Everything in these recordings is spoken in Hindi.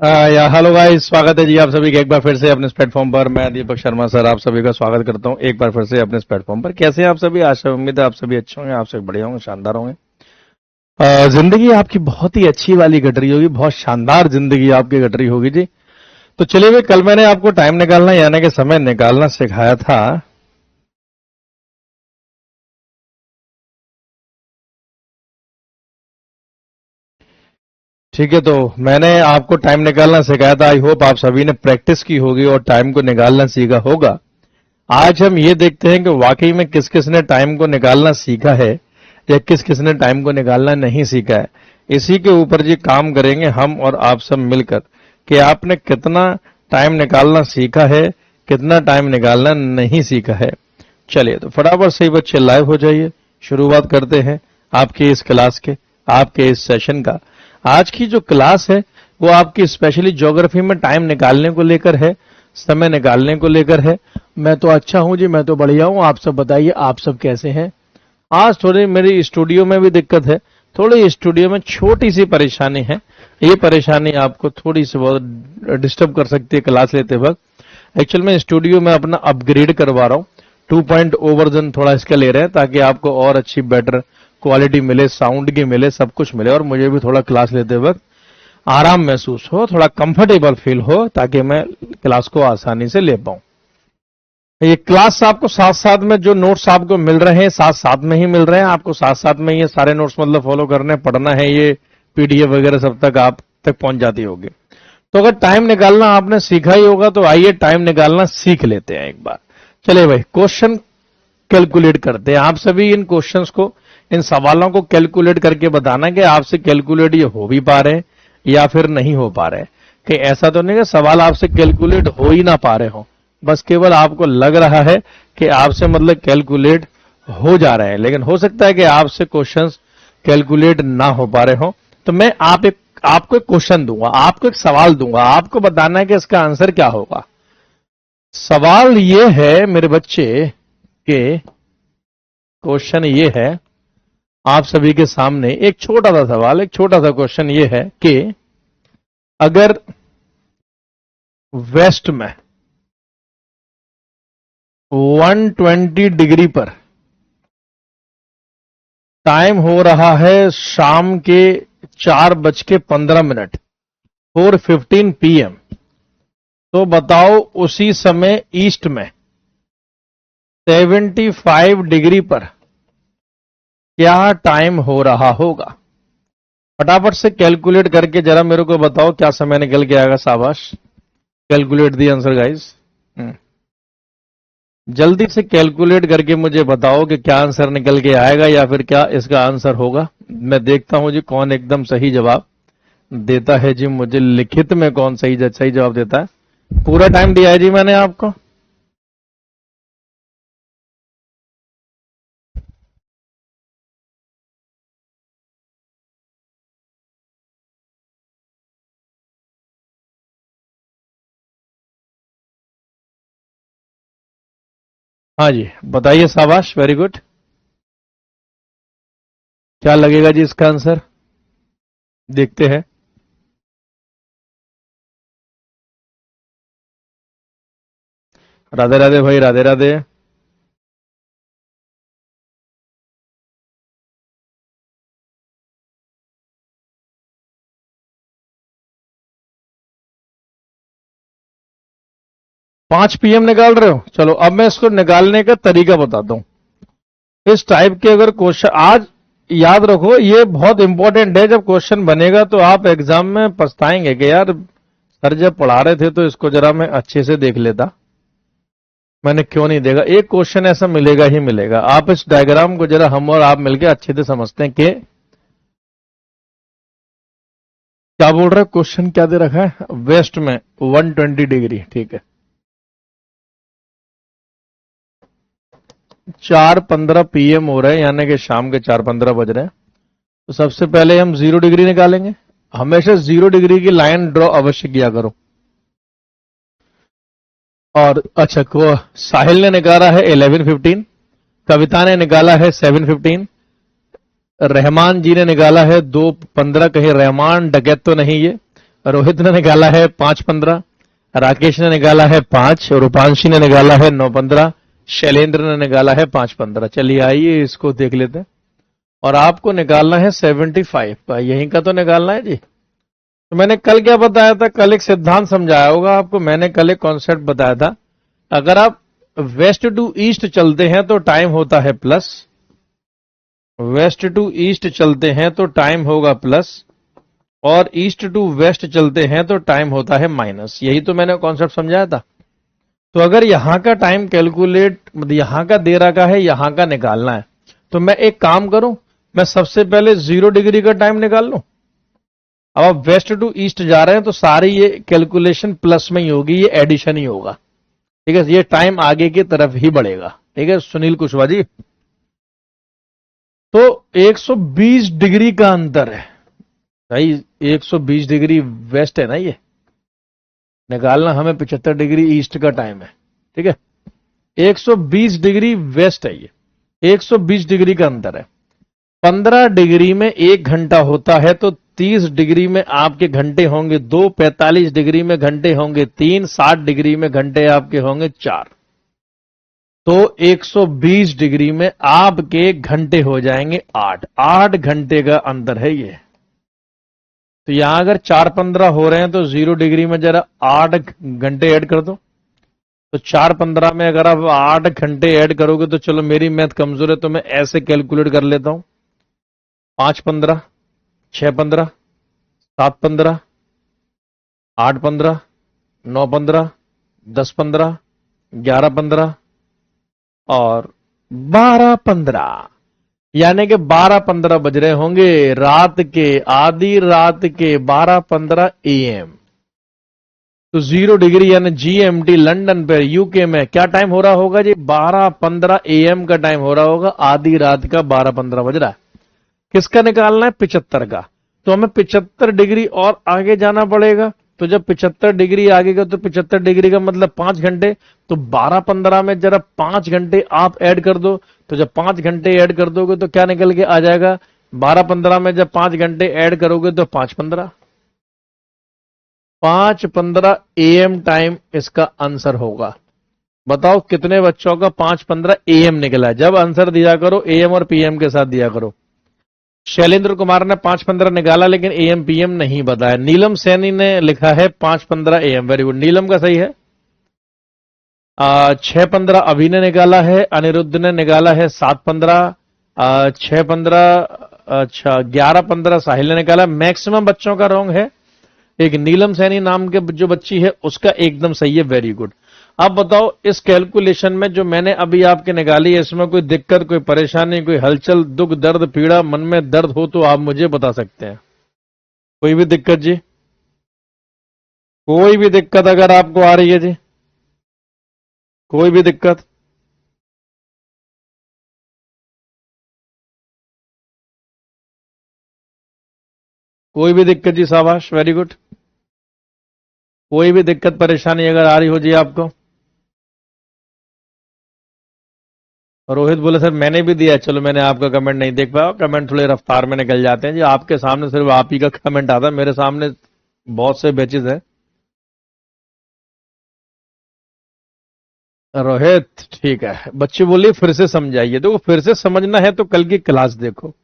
या हेलो गाइस, स्वागत है जी आप सभी का एक बार फिर से अपने इस प्लेटफॉर्म पर। मैं दीपक शर्मा सर आप सभी का स्वागत करता हूं एक बार फिर से अपने इस प्लेटफॉर्म पर। कैसे हैं आप सभी? आशा उम्मीद है आप सभी अच्छे होंगे, आप सभी बढ़िया होंगे, शानदार होंगे। जिंदगी आपकी बहुत ही अच्छी वाली कट रही होगी, बहुत शानदार जिंदगी आपकी कट रही होगी जी। तो चलिए भाई, कल मैंने आपको टाइम निकालना यानी कि समय निकालना सिखाया था। ठीक है, तो मैंने आपको टाइम निकालना सिखाया था। आई होप आप सभी ने प्रैक्टिस की होगी और टाइम को निकालना सीखा होगा। आज हम ये देखते हैं कि वाकई में किस किस ने टाइम को निकालना सीखा है या किस किस ने टाइम को निकालना नहीं सीखा है। इसी के ऊपर जी काम करेंगे हम और आप सब मिलकर कि आपने कितना टाइम निकालना सीखा है, कितना टाइम निकालना नहीं सीखा है। चलिए तो फटाफट से ही बच्चे लाइव हो जाइए। शुरुआत करते हैं आपकी इस क्लास के, आपके इस सेशन का। आज की जो क्लास है वो आपकी स्पेशली ज्योग्राफी में टाइम निकालने को लेकर है, समय निकालने को लेकर है। मैं तो अच्छा हूं जी, मैं तो बढ़िया हूं। आप सब बताइए, आप सब कैसे हैं? आज थोड़ी मेरी स्टूडियो में भी दिक्कत है, थोड़ी स्टूडियो में छोटी सी परेशानी है। ये परेशानी आपको थोड़ी सी बहुत डिस्टर्ब कर सकती है क्लास लेते वक्त। एक्चुअल में स्टूडियो में अपना अपग्रेड करवा रहा हूं, 2.0 वर्जन थोड़ा इसका ले रहे हैं ताकि आपको और अच्छी बेटर क्वालिटी मिले, साउंड की मिले, सब कुछ मिले और मुझे भी थोड़ा क्लास लेते वक्त आराम महसूस हो, थोड़ा कंफर्टेबल फील हो ताकि मैं क्लास को आसानी से ले पाऊं। ये क्लास आपको साथ साथ में जो नोट्स आपको मिल रहे हैं साथ साथ में ही मिल रहे हैं। आपको साथ साथ में ये सारे नोट्स मतलब फॉलो करने, पढ़ना है। ये पीडीएफ वगैरह सब तक आप तक पहुंच जाती होगी। तो अगर टाइम निकालना आपने सीखा ही होगा तो आइए टाइम निकालना सीख लेते हैं एक बार। चलिए भाई, क्वेश्चन कैलकुलेट करते हैं। आप सभी इन क्वेश्चंस को, इन सवालों को कैलकुलेट करके बताना कि आपसे कैलकुलेट ये हो भी पा रहे हैं या फिर नहीं हो पा रहे हैं। कि ऐसा तो नहीं कि सवाल आपसे कैलकुलेट हो ही ना पा रहे हो, बस केवल आपको लग रहा है कि आपसे मतलब कैलकुलेट हो जा रहे हैं, लेकिन हो सकता है कि आपसे क्वेश्चंस कैलकुलेट ना हो पा रहे हो। तो मैं आपको एक क्वेश्चन दूंगा, आपको एक सवाल दूंगा, आपको बताना है कि इसका आंसर क्या होगा। सवाल ये है मेरे बच्चे के, क्वेश्चन ये है आप सभी के सामने, एक छोटा सा सवाल, एक छोटा सा क्वेश्चन ये है कि अगर वेस्ट में 120 डिग्री पर टाइम हो रहा है शाम के 4:15, 4:15 PM, तो बताओ उसी समय ईस्ट में 75 डिग्री पर क्या टाइम हो रहा होगा? फटाफट से कैलकुलेट करके जरा मेरे को बताओ क्या समय निकल के आएगा। शाबाश, कैलकुलेट दी आंसर गाइस। जल्दी से कैलकुलेट करके मुझे बताओ कि क्या आंसर निकल के आएगा या फिर क्या इसका आंसर होगा। मैं देखता हूं जी कौन एकदम सही जवाब देता है जी, मुझे लिखित में कौन सही जवाब देता है। पूरा टाइम दिया है जी मैंने आपको। हाँ जी बताइए, शाबाश, वेरी गुड। क्या लगेगा जी इसका आंसर? देखते हैं। राधे राधे भाई, राधे राधे। पांच पीएम निकाल रहे हो? चलो अब मैं इसको निकालने का तरीका बताता हूं। इस टाइप के अगर क्वेश्चन आज याद रखो, ये बहुत इंपॉर्टेंट है। जब क्वेश्चन बनेगा तो आप एग्जाम में पछताएंगे कि यार सर जब पढ़ा रहे थे तो इसको जरा मैं अच्छे से देख लेता, मैंने क्यों नहीं देखा। एक क्वेश्चन ऐसा मिलेगा ही मिलेगा। आप इस डायग्राम को जरा हम और आप मिलकर अच्छे से समझते हैं कि क्या बोल रहा है क्वेश्चन, क्या दे रखा है। वेस्ट में 120 डिग्री, ठीक है, 4:15 PM हो रहे हैं यानी कि शाम के 4:15 बज रहे हैं। तो सबसे पहले हम 0 डिग्री निकालेंगे। हमेशा 0 डिग्री की लाइन ड्रॉ अवश्य किया करो। और अच्छा को साहिल ने निकाला है 11:15, कविता ने निकाला है 7:15, रहमान जी ने निकाला है 2:15। कहीं रहमान डकैत तो नहीं ये? रोहित ने निकाला है 5:15, राकेश ने निकाला है 5 और रूपांशी ने निकाला है 9:15, शैलेंद्र ने निकाला है 5:15। चलिए आइए इसको देख लेते हैं। और आपको निकालना है 75 का, यहीं का तो निकालना है जी। तो मैंने कल क्या बताया था, कल एक सिद्धांत समझाया होगा आपको, मैंने कल एक कॉन्सेप्ट बताया था। अगर आप वेस्ट टू ईस्ट चलते हैं तो टाइम होता है प्लस, वेस्ट टू ईस्ट चलते हैं तो टाइम होगा प्लस, और ईस्ट टू वेस्ट चलते हैं तो टाइम होता है माइनस। यही तो मैंने कॉन्सेप्ट समझाया था। तो अगर यहां का टाइम कैलकुलेट, मतलब यहां का दे रखा है, यहां का निकालना है, तो मैं एक काम करूं, मैं सबसे पहले 0 डिग्री का टाइम निकाल लूं। अब आप वेस्ट टू ईस्ट जा रहे हैं तो सारी ये कैलकुलेशन प्लस में ही होगी, ये एडिशन ही होगा, ठीक है। ये टाइम आगे की तरफ ही बढ़ेगा, ठीक है सुनील कुशवाहा जी। तो 120 डिग्री का अंतर है भाई, 120 डिग्री वेस्ट है ना ये, निकालना हमें 75 डिग्री ईस्ट का टाइम है, ठीक है। 120 डिग्री वेस्ट है ये, 120 डिग्री का अंतर है। 15 डिग्री में 1 घंटा होता है तो 30 डिग्री में आपके घंटे होंगे 2, 45 डिग्री में घंटे होंगे 3, 60 डिग्री में घंटे आपके होंगे 4। तो 120 डिग्री में आपके घंटे हो जाएंगे 8। 8 घंटे का अंतर है ये। तो यहां अगर 4:15 हो रहे हैं तो 0 डिग्री में जरा 8 घंटे ऐड कर दो। तो 4:15 में अगर आप 8 घंटे ऐड करोगे तो चलो मेरी मैथ कमजोर है तो मैं ऐसे कैलकुलेट कर लेता हूं। 5:15, 6:15, 7:15, 8:15, 9:15, 10:15, 11:15 और 12:15, यानी कि 12:15 बज रहे होंगे रात के, आधी रात के 12:15 AM। तो 0 डिग्री यानी GMT लंदन पर, यूके में क्या टाइम हो रहा होगा जी, 12:15 AM का टाइम हो रहा होगा, आधी रात का 12:15 बज रहा है। किसका निकालना है, 75 का। तो हमें 75 डिग्री और आगे जाना पड़ेगा। तो जब 75 डिग्री आगे का, तो 75 डिग्री का मतलब 5 घंटे। तो 12:15 में जरा 5 घंटे आप ऐड कर दो। तो जब 5 घंटे ऐड कर दोगे तो क्या निकल के आ जाएगा, 12:15 में जब 5 घंटे ऐड करोगे तो 5:15, 5:15 AM टाइम इसका आंसर होगा। बताओ कितने बच्चों का 5:15 AM निकला। जब आंसर दिया करो AM और PM के साथ दिया करो। शैलेंद्र कुमार ने 5:15 निकाला लेकिन AM PM नहीं बताया। नीलम सैनी ने लिखा है 5:15 AM, वेरी गुड, नीलम का सही है। 6:15 अभी ने निकाला है, अनिरुद्ध ने निकाला है 7:15, 6:15, अच्छा 11:15 साहिल ने निकाला। मैक्सिमम बच्चों का रॉन्ग है, एक नीलम सैनी नाम के जो बच्ची है उसका एकदम सही है, वेरी गुड। अब बताओ इस कैलकुलेशन में जो मैंने अभी आपके निकाली है, इसमें कोई दिक्कत, कोई परेशानी, कोई हलचल, दुख, दर्द, पीड़ा, मन में दर्द हो तो आप मुझे बता सकते हैं। कोई भी दिक्कत जी, कोई भी दिक्कत अगर आपको आ रही है जी, कोई भी दिक्कत। कोई भी दिक्कत जी, शाबाश, वेरी गुड। कोई भी दिक्कत परेशानी अगर आ रही हो जी आपको। रोहित बोले सर मैंने भी दिया, चलो मैंने आपका कमेंट नहीं देख पाया, कमेंट थोड़े रफ्तार में निकल जाते हैं जी। आपके सामने सिर्फ आप ही का कमेंट आता है, मेरे सामने बहुत से बैचेस हैं। रोहित ठीक है, बच्चे बोलिए फिर से समझाइए। देखो फिर से समझना है तो कल की क्लास देखो।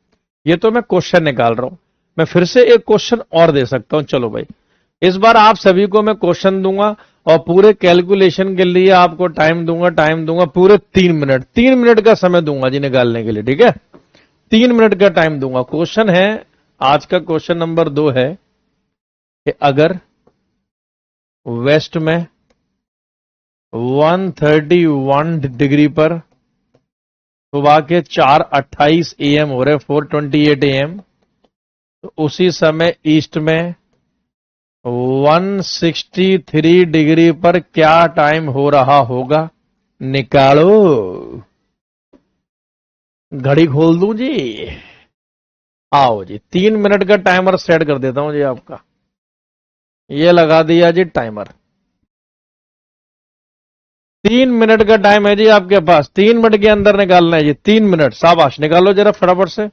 ये तो मैं क्वेश्चन निकाल रहा हूं, मैं फिर से एक क्वेश्चन और दे सकता हूं। चलो भाई, इस बार आप सभी को मैं क्वेश्चन दूंगा और पूरे कैलकुलेशन के लिए आपको टाइम दूंगा पूरे 3 मिनट, 3 मिनट का समय दूंगा जी निकालने के लिए, ठीक है। 3 मिनट का टाइम दूंगा। क्वेश्चन है, आज का क्वेश्चन नंबर 2 है कि अगर वेस्ट में 131 डिग्री पर सुबह के 4:28 AM हो रहे, 4:28 AM, तो उसी समय ईस्ट में 163 डिग्री पर क्या टाइम हो रहा होगा, निकालो। घड़ी खोल दूं जी, आओ जी। 3 मिनट का टाइमर सेट कर देता हूं जी आपका। ये लगा दिया जी टाइमर। 3 मिनट का टाइम है जी आपके पास, 3 मिनट के अंदर निकालना है जी। 3 मिनट, शाबाश, निकालो जरा फटाफट से।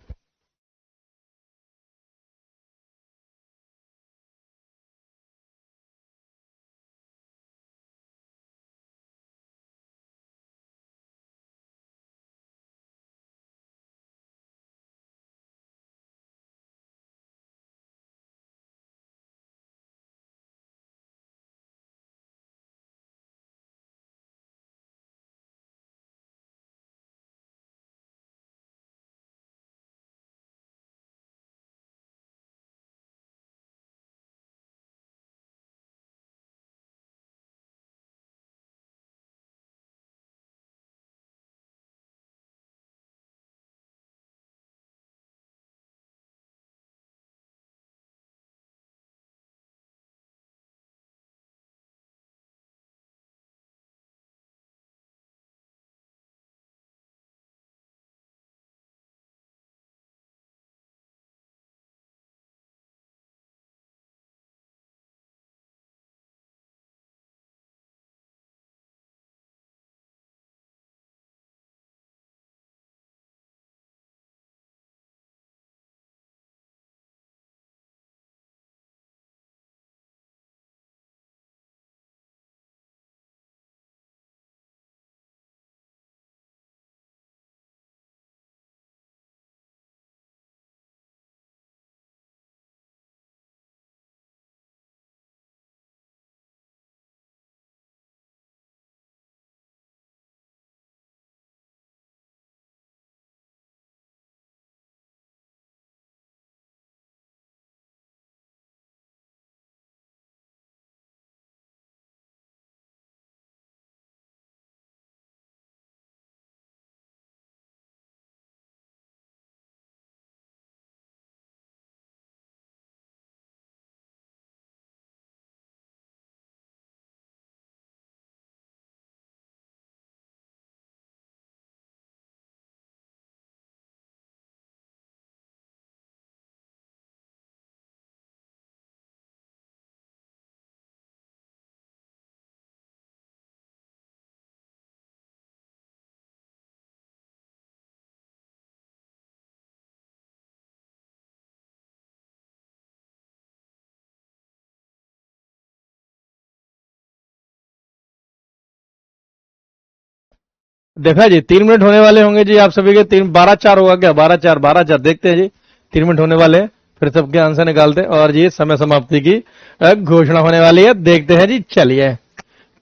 देखा जी 3 मिनट होने वाले होंगे जी आप सभी के। 12-4 होगा क्या? 12-4 देखते हैं जी। 3 मिनट होने वाले हैं, फिर सबके आंसर निकालते हैं और जी समय समाप्ति की घोषणा होने वाली है। देखते हैं जी। चलिए,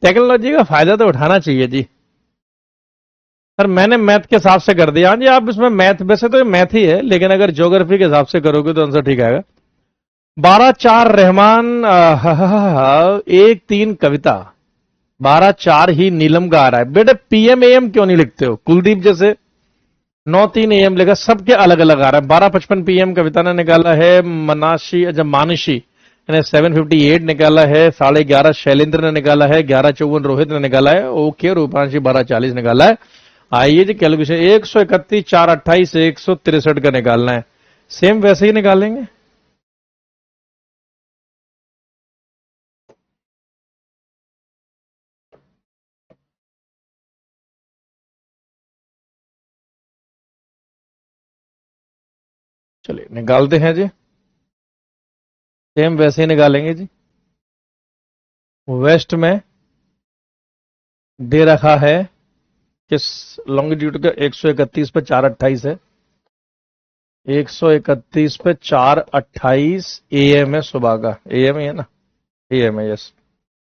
टेक्नोलॉजी का फायदा तो उठाना चाहिए जी। सर मैंने मैथ के हिसाब से कर दिया। हाँ जी, आप इसमें मैथ, वैसे तो ये मैथ ही है, लेकिन अगर ज्योग्राफी के हिसाब से करोगे तो आंसर ठीक आएगा। 12-4 रहमान, 1-3 कविता, 12-4 ही नीलम का आ रहा है। बेटे पीएम एएम क्यों नहीं लिखते हो? कुलदीप जैसे 9-3 एएम लिखा, सबके अलग अलग आ रहा है। 12:55 पीएम कविता ने निकाला है। मनाशी, अच्छा मानसी ने 7:58 निकाला है। 11:30 शैलेंद्र ने निकाला है। 11:54 रोहित ने निकाला है। ओके, रूपांशी 12:40 निकाला है। आइए जी कैलकुलेशन, 131, 428, 163 का निकालना है। सेम वैसे ही निकालेंगे। चलिए निकालते हैं जी, सेम वैसे ही निकालेंगे जी। वेस्ट में दे रखा है किस लॉन्गिट्यूड का? 131 पे 428 है। 131 पे 428 एएम है, सुबह का एएम है ना? एएम है, यस।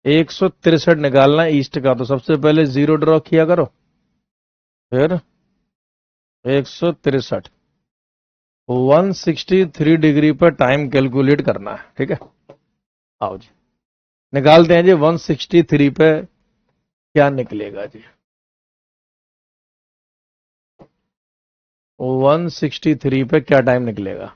163 निकालना है ईस्ट का, तो सबसे पहले 0 ड्रॉ किया करो, फिर 163, 163 डिग्री पर टाइम कैलकुलेट करना है। ठीक है, आओ जी निकालते हैं जी। 163 पे क्या निकलेगा जी? 163 पे क्या टाइम निकलेगा?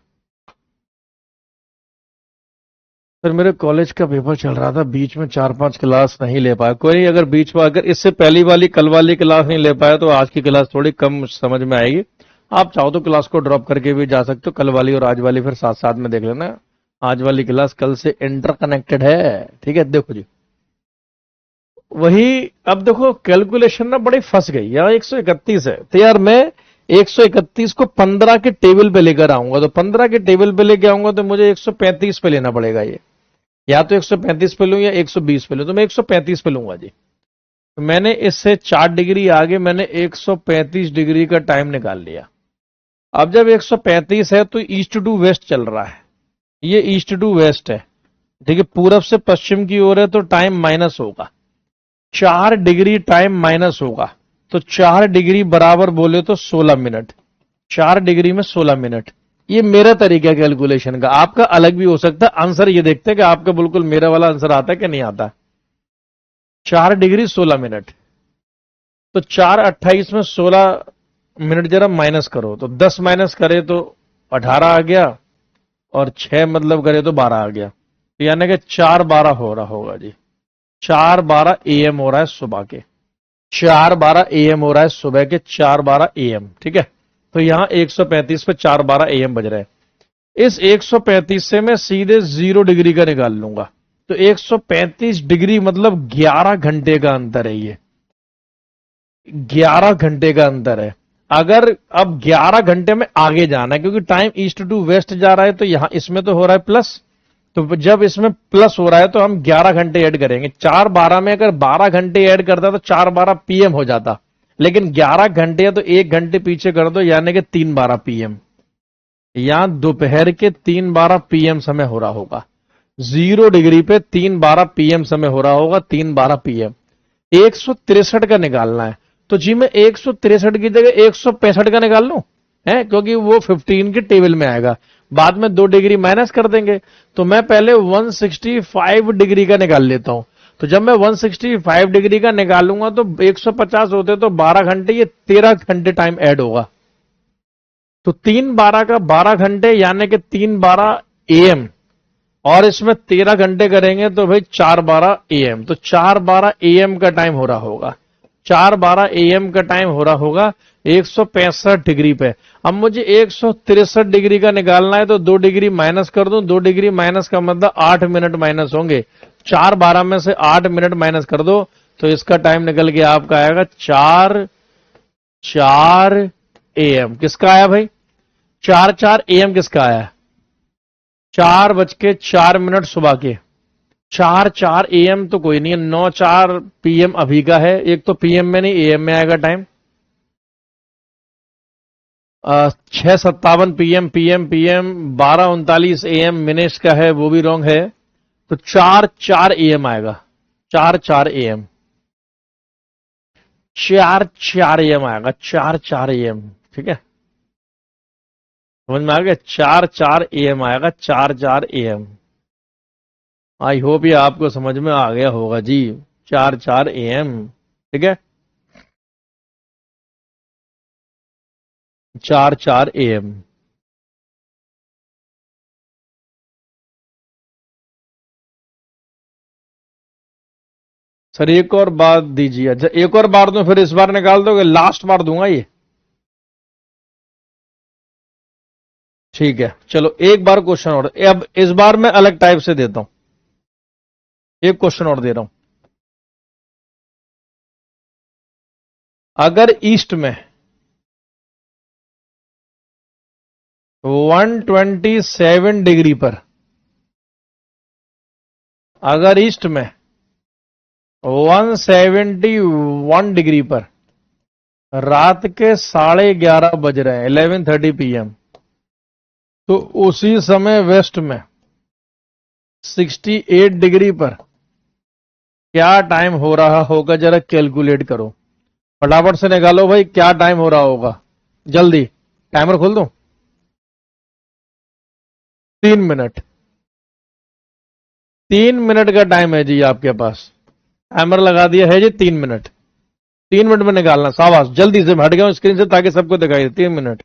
फिर मेरे कॉलेज का पेपर चल रहा था, बीच में 4-5 क्लास नहीं ले पाया। कोई नहीं, अगर बीच में, अगर इससे पहली वाली कल वाली क्लास नहीं ले पाया तो आज की क्लास थोड़ी कम समझ में आएगी। आप चाहो तो क्लास को ड्रॉप करके भी जा सकते हो। कल वाली और आज वाली फिर साथ साथ में देख लेना। आज वाली क्लास कल से इंटरकनेक्टेड है। ठीक है, देखो जी वही। अब देखो कैलकुलेशन ना बड़ी फंस गई। यहाँ 131 है, तो यार मैं 131 को 15 के टेबल पे लेकर आऊंगा, तो 15 के टेबल पे लेके आऊंगा तो मुझे 135 पे लेना पड़ेगा ये। या तो 135 पे लूं या 120 पे लूं, तो मैं 135 पे लूंगा जी। तो मैंने इससे 4 डिग्री आगे मैंने 135 डिग्री का टाइम निकाल लिया। अब जब 135 है तो ईस्ट टू वेस्ट चल रहा है, ये ईस्ट टू वेस्ट है। ठीक है, पूरब से पश्चिम की ओर है तो टाइम माइनस होगा, 4 डिग्री टाइम माइनस होगा। तो 4 डिग्री बराबर बोले तो 16 मिनट। 4 डिग्री में 16 मिनट। ये मेरा तरीका है कैलकुलेशन का, आपका अलग भी हो सकता है। आंसर ये देखते हैं कि आपका बिल्कुल मेरा वाला आंसर आता है कि नहीं आता। 4 डिग्री 16 मिनट, तो 4:28 में 16 मिनट जरा माइनस करो, तो 10 माइनस करे तो 18 आ गया, और 6 मतलब करे तो 12 आ गया। तो यानी कि 4:12 हो रहा होगा जी। 4:12 एएम हो रहा है सुबह के। 4:12 एएम हो रहा है सुबह के, 4:12 एएम। ठीक है, तो यहां 135 पे 4:12 एएम बज रहे हैं। इस 135 से मैं सीधे 0 डिग्री का निकाल लूंगा, तो 135 डिग्री मतलब 11 घंटे का अंतर है। ये 11 घंटे का अंतर है। अगर अब 11 घंटे में आगे जाना है, क्योंकि टाइम ईस्ट टू वेस्ट जा रहा है, तो यहां इसमें तो हो रहा है प्लस, तो जब इसमें प्लस हो रहा है तो हम 11 घंटे ऐड करेंगे। 4:12 में अगर 12 घंटे ऐड करता तो 4:12 पीएम हो जाता, लेकिन 11 घंटे है तो 1 घंटे पीछे कर दो, यानी कि 3:12 पीएम। यहां दोपहर के 3:12 पीएम समय हो रहा होगा। 0 डिग्री पे 3:12 पीएम समय हो रहा होगा, 3:12 पीएम। 163 का निकालना है, तो जी मैं 163 की जगह 165 का निकाल लूं, है, क्योंकि वो 15 के टेबल में आएगा। बाद में 2 डिग्री माइनस कर देंगे, तो मैं पहले 165 डिग्री का निकाल लेता हूं। तो जब मैं 165 डिग्री का निकालूंगा तो 150 होते तो 12 घंटे, ये 13 घंटे टाइम ऐड होगा। तो 3:12 का 12 घंटे, यानी कि 3:12 एएम, और इसमें 13 घंटे करेंगे तो भाई 4:12 एएम। तो 4:12 एएम का टाइम हो रहा होगा, 4:12 एएम का टाइम हो रहा होगा 165 डिग्री पे। अब मुझे 163 डिग्री का निकालना है, तो 2 डिग्री माइनस कर दूं। 2 डिग्री माइनस का मतलब 8 मिनट माइनस होंगे। 4:12 में से 8 मिनट माइनस कर दो, तो इसका टाइम निकल के आपका आएगा 4:04 एएम। किसका आया भाई? 4:04 एएम किसका आया? 4:04 सुबह के। 4:04 एएम तो कोई नहीं है, 9:04 पीएम अभी का है। एक तो पीएम में नहीं एएम में आएगा time, 6:57 PM PM PM 12:39 AM Minesh का है, वो भी रॉन्ग है। तो 4:04 AM आएगा, 4:04 AM, 4:04 AM आएगा, 4:04 AM। ठीक है, समझ में आ गया? 4:04 AM आएगा, 4:04 AM। आई होप ये आपको समझ में आ गया होगा जी, 4:04 AM। ठीक है, 4:04 AM। सर एक और बार दीजिए। अच्छा एक और बार दूं, फिर इस बार निकाल दोगे? लास्ट बार दूंगा ये। ठीक है, चलो एक बार क्वेश्चन और, अब इस बार मैं अलग टाइप से देता हूं, एक क्वेश्चन और दे रहा हूं। अगर ईस्ट में 127 डिग्री पर, अगर ईस्ट में 171 डिग्री पर रात के 11:30 बज रहे हैं, 11:30 PM, तो उसी समय वेस्ट में 68 डिग्री पर क्या टाइम हो रहा होगा? जरा कैलकुलेट करो, फटाफट से निकालो भाई, क्या टाइम हो रहा होगा? जल्दी टाइमर खोल दो। 3 मिनट, 3 मिनट का टाइम है जी आपके पास, टाइमर लगा दिया है जी। 3 मिनट, 3 मिनट में निकालना, शाबाश। जल्दी से हट गया स्क्रीन से ताकि सबको दिखाई दे। 3 मिनट।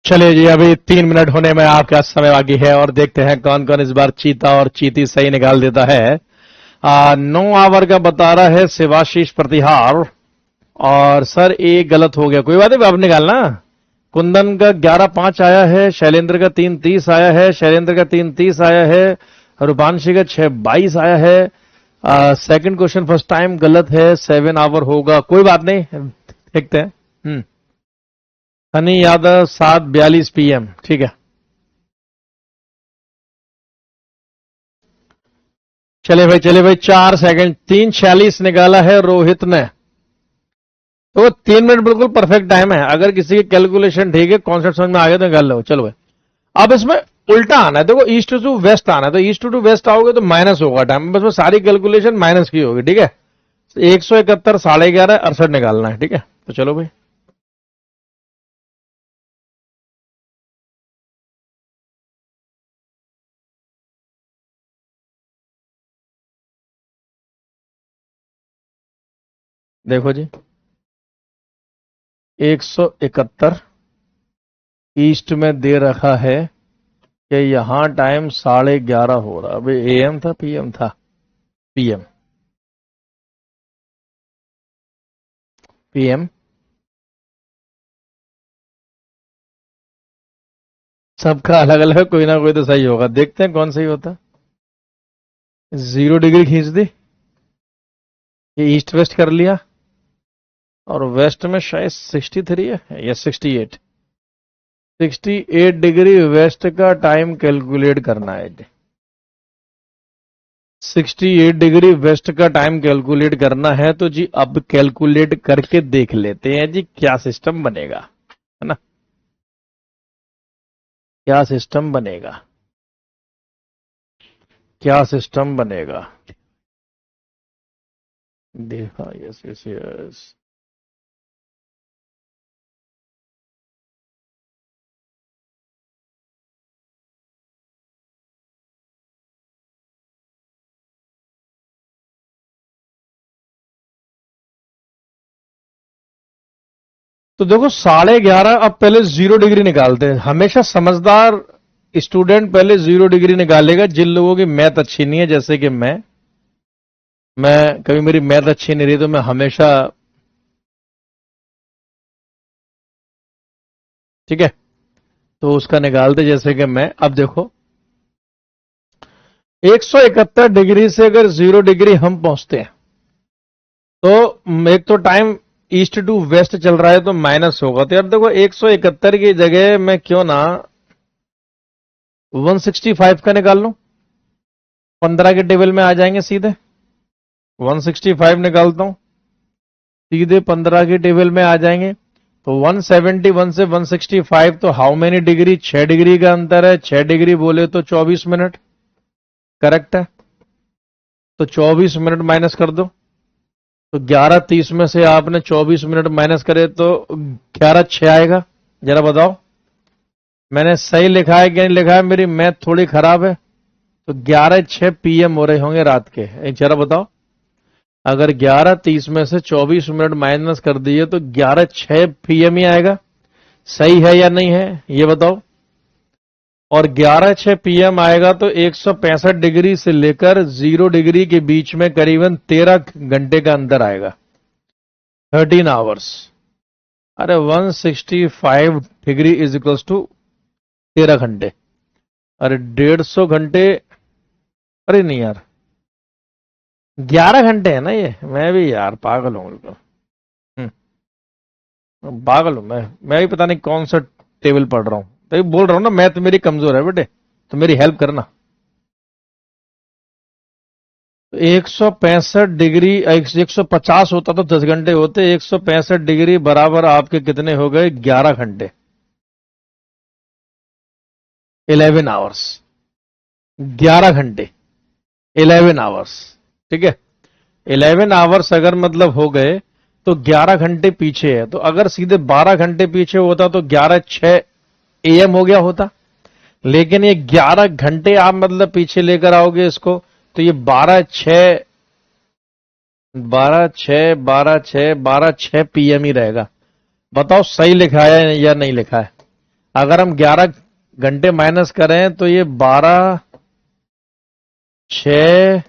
चलिए जी, अभी 3 मिनट होने में आपका समय बाकी है, और देखते हैं कौन कौन इस बार चीता और चीती सही निकाल देता है। 9 आवर का बता रहा है शिवाशीष प्रतिहार, और सर एक गलत हो गया, कोई बात नहीं, अब निकालना। कुंदन का 11:05 आया है, शैलेंद्र का 3:30 आया है, शैलेंद्र का 3:30 आया है, रूपांशी का 6:22 आया है। सेकंड क्वेश्चन फर्स्ट टाइम गलत है, 7 आवर होगा, कोई बात नहीं, देखते हैं। सनी यादव 7:42 PM, ठीक है। चले भाई, चले भाई, 4 सेकंड, 3:46 निकाला है रोहित ने। तो 3 मिनट बिल्कुल परफेक्ट टाइम है, अगर किसी की कैलकुलेशन ठीक है, कॉन्सेप्ट समझ में आ गया तो निकाल लो। चलो भाई, अब इसमें उल्टा आना है, देखो ईस्ट टू वेस्ट आना है, तो ईस्ट टू वेस्ट आओगे तो माइनस होगा टाइम, बस में सारी कैलकुलेशन माइनस की होगी। ठीक है, 171 11:30 68 निकालना है। ठीक है, तो चलो भाई। देखो जी 171 ईस्ट में दे रखा है कि यहां टाइम 11:30 हो रहा। अभी एएम था पीएम था? पीएम। पीएम। सबका अलग अलग, कोई ना कोई तो सही होगा, देखते हैं कौन सही होता। 0 डिग्री खींच दी, ये ईस्ट वेस्ट कर लिया, और वेस्ट में शायद 63 है या 68। 68 डिग्री वेस्ट का टाइम कैलकुलेट करना है। 68 डिग्री वेस्ट का टाइम कैलकुलेट करना है, तो जी अब कैलकुलेट करके देख लेते हैं जी क्या सिस्टम बनेगा, है ना, क्या सिस्टम बनेगा, क्या सिस्टम बनेगा। देखा, यस यस यस। तो देखो 11:30, अब पहले 0 डिग्री निकालते हैं। हमेशा समझदार स्टूडेंट पहले 0 डिग्री निकालेगा। जिन लोगों की मैथ अच्छी नहीं है, जैसे कि मैं कभी मेरी मैथ अच्छी नहीं रही, तो मैं हमेशा, ठीक है, तो उसका निकालते। जैसे कि मैं, अब देखो 171 डिग्री से अगर 0 डिग्री हम पहुंचते हैं, तो एक तो टाइम ईस्ट टू वेस्ट चल रहा है, तो माइनस होगा। तो यार देखो 171 की जगह मैं क्यों ना 165 का निकाल लूं, 15 के टेबल में आ जाएंगे सीधे। 165 निकालता हूं, सीधे 15 के टेबल में आ जाएंगे। तो 171 से 165, तो हाउ मेनी डिग्री, 6 डिग्री का अंतर है। 6 डिग्री बोले तो 24 मिनट, करेक्ट है। तो 24 मिनट माइनस कर दो, तो 11:30 में से आपने 24 मिनट माइनस करे तो 11:06 आएगा। जरा बताओ मैंने सही लिखा है कि नहीं लिखा है, मेरी मैथ थोड़ी खराब है। तो 11:06 पीएम हो रहे होंगे रात के। एक जरा बताओ, अगर 11:30 में से 24 मिनट माइनस कर दिए तो 11:06 पीएम ही आएगा। सही है या नहीं है ये बताओ। और 11:06 पीएम आएगा तो 165 डिग्री से लेकर 0 डिग्री के बीच में करीबन 13 घंटे का अंतर आएगा, 13 आवर्स। अरे 165 डिग्री इज इक्वल्स टू 13 घंटे। अरे 150 घंटे, अरे नहीं यार 11 घंटे है ना ये। मैं भी यार पागल हूं बिल्कुल। पागल हूं मैं भी, पता नहीं कौन सा टेबल पढ़ रहा हूं। तो बोल रहा हूं ना, मैथ मेरी कमजोर है बेटे, तो मेरी हेल्प करना। 165 डिग्री, 150 होता तो 10 घंटे होते। 165 डिग्री बराबर आपके कितने हो गए, 11 घंटे, 11 आवर्स। 11 घंटे, 11 आवर्स, ठीक है। 11 आवर्स अगर मतलब हो गए तो 11 घंटे पीछे है। तो अगर सीधे 12 घंटे पीछे होता तो 11:06 एएम हो गया होता। लेकिन ये 11 घंटे आप मतलब पीछे लेकर आओगे इसको, तो ये 12:06, 12:06, 12:06, 12:06 पीएम ही रहेगा। बताओ सही लिखा है या नहीं लिखा है। अगर हम 11 घंटे माइनस करें तो ये 12:06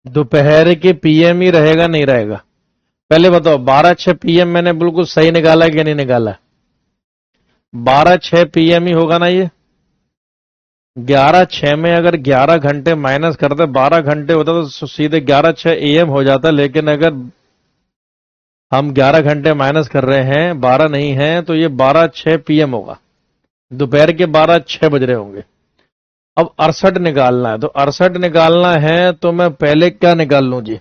दोपहर के पीएम ही रहेगा, नहीं रहेगा। पहले बताओ 12:06 पीएम मैंने बिल्कुल सही निकाला कि नहीं निकाला। 12:06 पीएम ही होगा ना ये। 11:06 में अगर 11 घंटे माइनस करते, 12 घंटे होता तो सीधे 11:06 एएम हो जाता। लेकिन अगर हम 11 घंटे माइनस कर रहे हैं, 12 नहीं है, तो ये 12:06 पीएम होगा। दोपहर के 12:06 बज रहे होंगे। अब 68 निकालना है, तो 68 निकालना है तो मैं पहले क्या निकाल लूं जी,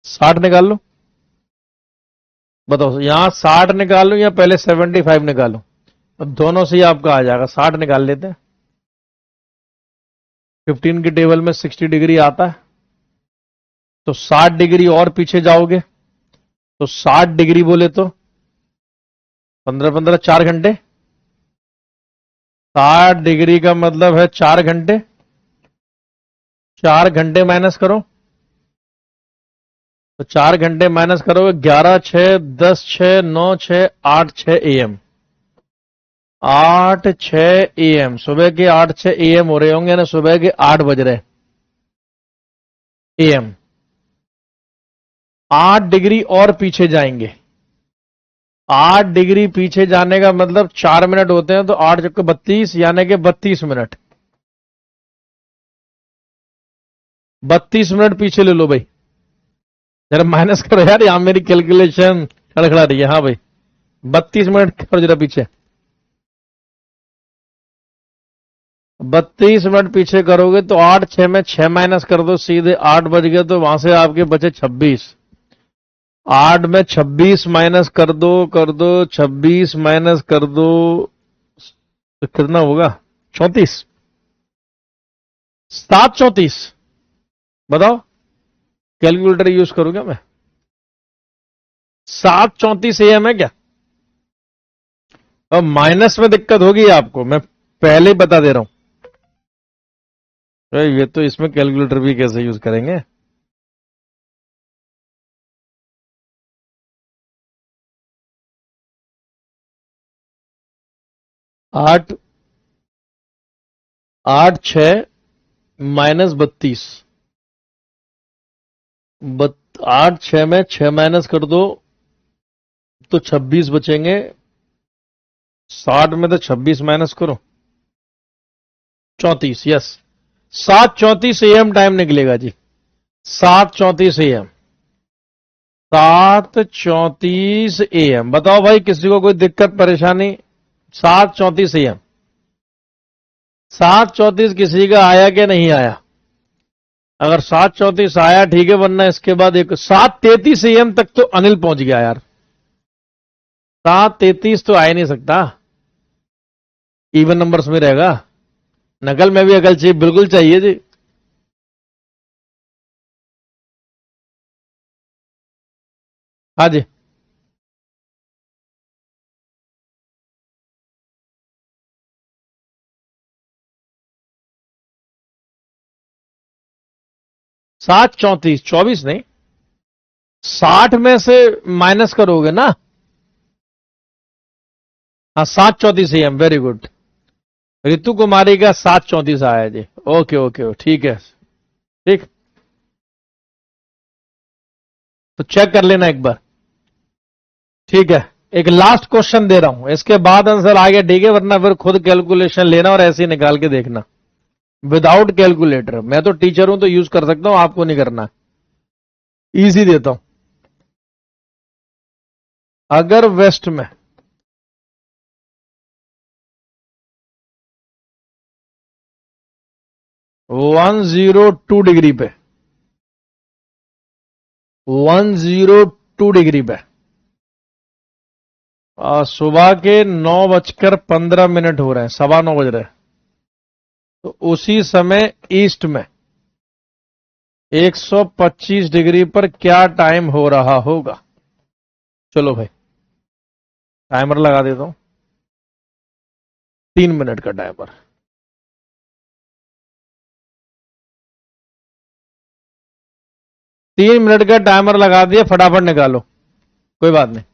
60 निकाल लूं। बताओ यहां 60 निकाल लूं या पहले 75 निकालूं। अब दोनों से ही आपका आ जाएगा, 60 निकाल लेते हैं। 15 की टेबल में 60 डिग्री आता है, तो 60 डिग्री और पीछे जाओगे तो 60 डिग्री बोले तो 15 15 4 घंटे। 60 डिग्री का मतलब है 4 घंटे। 4 घंटे माइनस करो, तो 4 घंटे माइनस करोगे 11 6 10 6 9 6 8 6 AM। 8 6 AM, सुबह के 8 6 AM हो रहे होंगे ना, सुबह के 8 बज रहे AM। 8 डिग्री और पीछे जाएंगे। 8 डिग्री पीछे जाने का मतलब 4 मिनट होते हैं, तो 8 चक्के 32 यानी कि 32 मिनट। 32 मिनट पीछे ले लो भाई, जरा माइनस करो यार, यहां मेरी कैलकुलेशन खड़खड़ा रही है। हाँ भाई, 32 मिनट करो जरा पीछे। 32 मिनट पीछे करोगे तो 8 6 में 6 माइनस कर दो, सीधे 8 बज गए, तो वहां से आपके बचे 26। 8 में 26 माइनस कर दो 26 माइनस कर दो, तो कितना होगा? 34। 7 34। बताओ, कैलकुलेटर यूज करूं क्या मैं? 7 34 AM है क्या? अब माइनस में दिक्कत होगी आपको, मैं पहले ही बता दे रहा हूं। ये तो इसमें कैलकुलेटर भी कैसे यूज करेंगे? 8 8 6 - 32। 8 6 में 6 माइनस कर दो तो 26 बचेंगे। 60 में तो 26 माइनस करो, 34। यस, 7 34 AM टाइम निकलेगा जी। 7 34 AM। 7 34 AM। बताओ भाई, किसी को कोई दिक्कत परेशानी? 7 34 AM। 7 34 किसी का आया कि नहीं आया? अगर 7 34 आया ठीक है, वरना इसके बाद एक 7 33 AM तक तो अनिल पहुंच गया यार। 7 33 तो आ ही नहीं सकता, इवन नंबर्स में रहेगा। नकल में भी अकल चाहिए, बिल्कुल चाहिए जी। हाँ जी। 7 34, 24 नहीं, 60 में से माइनस करोगे ना। हाँ, 7 34 AM, वेरी गुड। ऋतु कुमारी का 7 34 आया जी। ओके ओके, ठीक है। ठीक, तो चेक कर लेना एक बार। ठीक है, एक लास्ट क्वेश्चन दे रहा हूं, इसके बाद आंसर आ गया ठीक है, वरना फिर खुद कैलकुलेशन लेना और ऐसे ही निकाल के देखना विदाउट कैलकुलेटर। मैं तो टीचर हूं तो यूज कर सकता हूं, आपको नहीं करना। इजी देता हूं। अगर वेस्ट में 102 डिग्री पे, 102 डिग्री पे सुबह के 9 बजकर 15 मिनट हो रहे हैं, 9:15 बज रहे हैं, तो उसी समय ईस्ट में 125 डिग्री पर क्या टाइम हो रहा होगा? चलो भाई, टाइमर लगा देता हूं, 3 मिनट का टाइमर। 3 मिनट का टाइमर लगा दिया, फटाफट निकालो, कोई बात नहीं।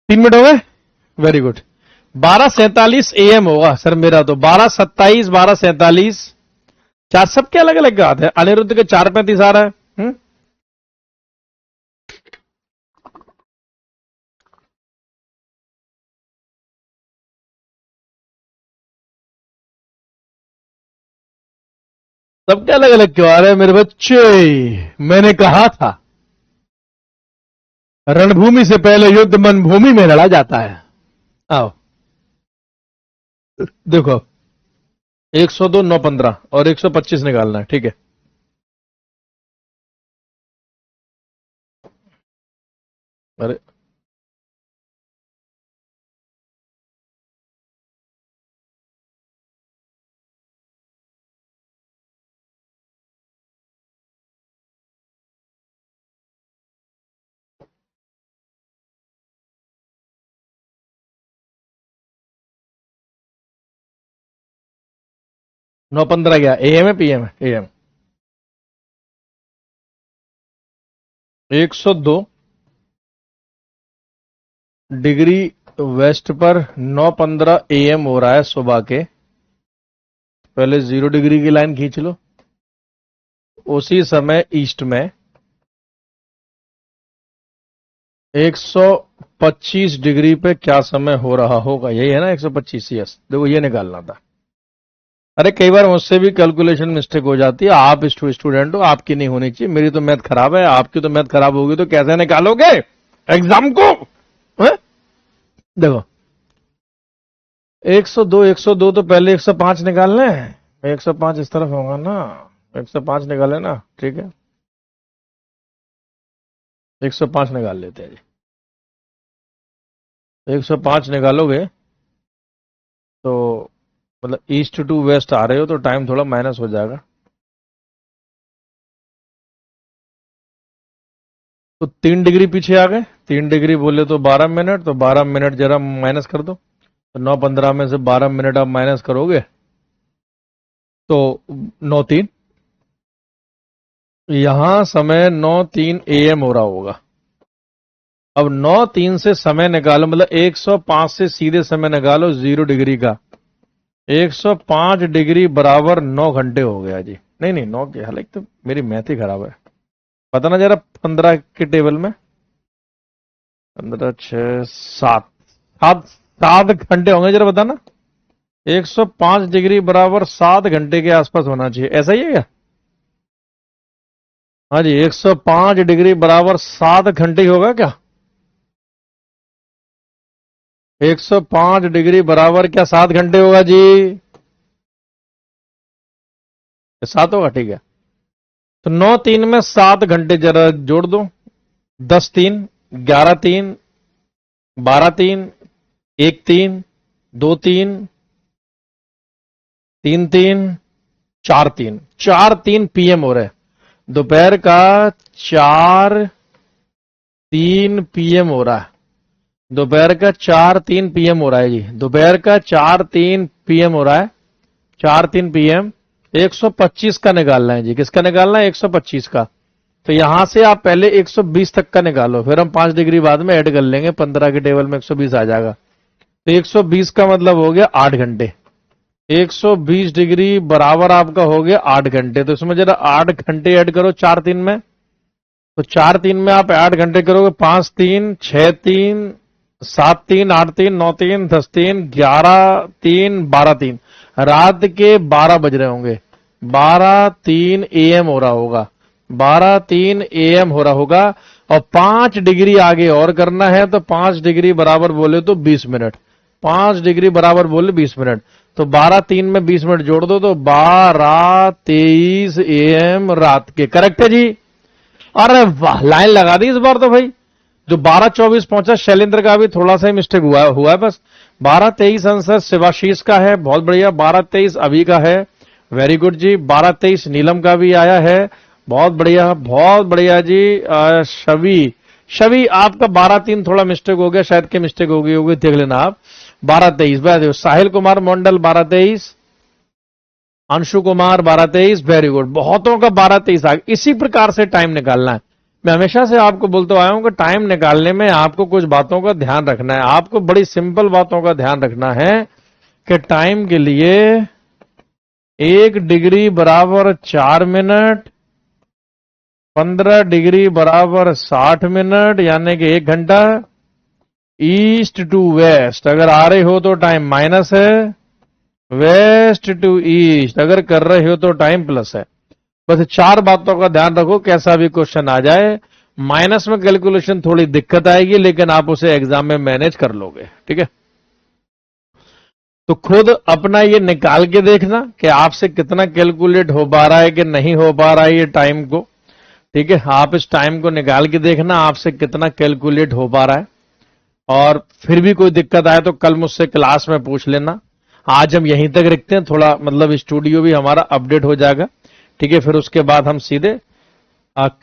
3 मिनट हो गए, वेरी गुड। 12:47 AM होगा सर मेरा तो, 12:27, 12:47, चार सबके अलग अलग आते हैं। अनिरुद्ध के 4:35 आ रहा है। सबके अलग अलग क्यों आ रहे हैं मेरे बच्चे? मैंने कहा था रणभूमि से पहले युद्ध मनभूमि में लड़ा जाता है। आओ देखो, 102, 915 और 125 निकालना है, ठीक है। अरे 915 क्या AM है PM है? AM। 102 डिग्री वेस्ट पर 9:15 AM हो रहा है सुबह के। पहले 0 डिग्री की लाइन खींच लो। उसी समय ईस्ट में 125 डिग्री पे क्या समय हो रहा होगा? यही है ना 125? यस, देखो ये निकालना था। अरे कई बार मुझसे भी कैलकुलेशन मिस्टेक हो जाती है। आप स्टूडेंट हो, आपकी नहीं होनी चाहिए। मेरी तो मैथ खराब है, आपकी तो मैथ खराब होगी तो कैसे निकालोगे एग्जाम को? है? देखो 102 तो पहले 105 निकालना है। 105 इस तरफ होगा ना, 105 निकाले ना, ठीक है। 105 निकाल लेते हैं जी। 105 निकालोगे तो मतलब ईस्ट टू वेस्ट आ रहे हो तो टाइम थोड़ा माइनस हो जाएगा। तो 3 डिग्री पीछे आ गए। 3 डिग्री बोले तो 12 मिनट, तो 12 मिनट जरा माइनस कर दो। तो 9:15 में से 12 मिनट आप माइनस करोगे तो 9:03। यहां समय 9:03 AM हो रहा होगा। अब 9:03 से समय निकालो, मतलब 105 से सीधे समय निकालो 0 डिग्री का। 105 डिग्री बराबर 9 घंटे हो गया जी। नहीं नहीं 9 के, हालांकि तो मेरी मैथ ही खराब है। पता ना जरा 15 के टेबल में 15, 6, 7, 7 घंटे होंगे, जरा बताना। 105 डिग्री बराबर 7 घंटे के आसपास होना चाहिए, ऐसा ही है क्या? हाँ जी, 105 डिग्री बराबर 7 घंटे ही होगा क्या? 105 डिग्री बराबर क्या 7 घंटे होगा जी? 7 होगा, ठीक है। तो 9:03 में 7 घंटे जरा जोड़ दो। 10:03, 11:03, 12:03, 1:03, 2:03, 3:03, 4:03, 4:03 PM हो रहा है। दोपहर का 4:03 PM हो रहा है। दोपहर का 4:03 PM हो रहा है जी। दोपहर का 4:03 PM हो रहा है। 4:03 PM। 125 का निकालना है जी। किसका निकालना है? 125 का। तो यहां से आप पहले 120 तक का निकालो, फिर हम 5 डिग्री बाद में ऐड कर लेंगे। 15 के टेबल में 120 आ जाएगा। तो 120 का मतलब हो गया 8 घंटे। 120 डिग्री बराबर आपका हो गया 8 घंटे। तो इसमें जरा 8 घंटे ऐड करो 4:03 में। तो 4:03 में आप 8 घंटे करोगे, 5:03, 6:03, 7:03, 8:03, 9:03, 10:03, 11:03, 12:03। रात के 12 बज रहे होंगे। 12:03 AM हो रहा होगा। 12:03 AM हो रहा होगा। और 5 डिग्री आगे और करना है तो 5 डिग्री बराबर बोले तो 20 मिनट। 5 डिग्री बराबर बोले 20 मिनट। तो 12:03 में 20 मिनट जोड़ दो तो 12:23 AM रात के। करेक्ट है जी? अरे वाह, लाइन लगा दी इस बार तो भाई। जो 12:24 पहुंचा शैलेंद्र का भी थोड़ा सा ही मिस्टेक हुआ है बस। 12:23 आंसर शिवाशीष का है, बहुत बढ़िया। 12:23 अभी का है, वेरी गुड जी। 12:23 नीलम का भी आया है, बहुत बढ़िया, बहुत बढ़िया जी। शवि आपका 12:03 थोड़ा मिस्टेक हो गया, शायद के मिस्टेक हो गई होगी, देख लेना आप। 12:23 साहिल कुमार मंडल 12:23, अंशु कुमार 12:23, वेरी गुड। बहुतों का 12:23 आ गया। इसी प्रकार से टाइम निकालना है। मैं हमेशा से आपको बोलता आया हूं कि टाइम निकालने में आपको कुछ बातों का ध्यान रखना है। आपको बड़ी सिंपल बातों का ध्यान रखना है कि टाइम के लिए 1 डिग्री बराबर 4 मिनट, 15 डिग्री बराबर 60 मिनट, यानी कि 1 घंटा। ईस्ट टू वेस्ट अगर आ रहे हो तो टाइम माइनस है, वेस्ट टू ईस्ट अगर कर रहे हो तो टाइम प्लस है। बस 4 बातों का ध्यान रखो, कैसा भी क्वेश्चन आ जाए। माइनस में कैलकुलेशन थोड़ी दिक्कत आएगी, लेकिन आप उसे एग्जाम में मैनेज कर लोगे, ठीक है। तो खुद अपना ये निकाल के देखना कि आपसे कितना कैलकुलेट हो पा रहा है कि नहीं हो पा रहा है ये टाइम को, ठीक है। आप इस टाइम को निकाल के देखना आपसे कितना कैलकुलेट हो पा रहा है, और फिर भी कोई दिक्कत आए तो कल मुझसे क्लास में पूछ लेना। आज हम यहीं तक रखते हैं, थोड़ा मतलब स्टूडियो भी हमारा अपडेट हो जाएगा, ठीक है। फिर उसके बाद हम सीधे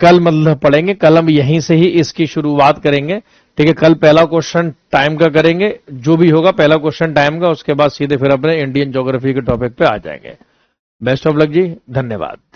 कल मतलब पढ़ेंगे। कल हम यहीं से ही इसकी शुरुआत करेंगे, ठीक है। कल पहला क्वेश्चन टाइम का करेंगे, जो भी होगा पहला क्वेश्चन टाइम का, उसके बाद सीधे फिर अपने इंडियन ज्योग्राफी के टॉपिक पे आ जाएंगे। बेस्ट ऑफ लक जी, धन्यवाद।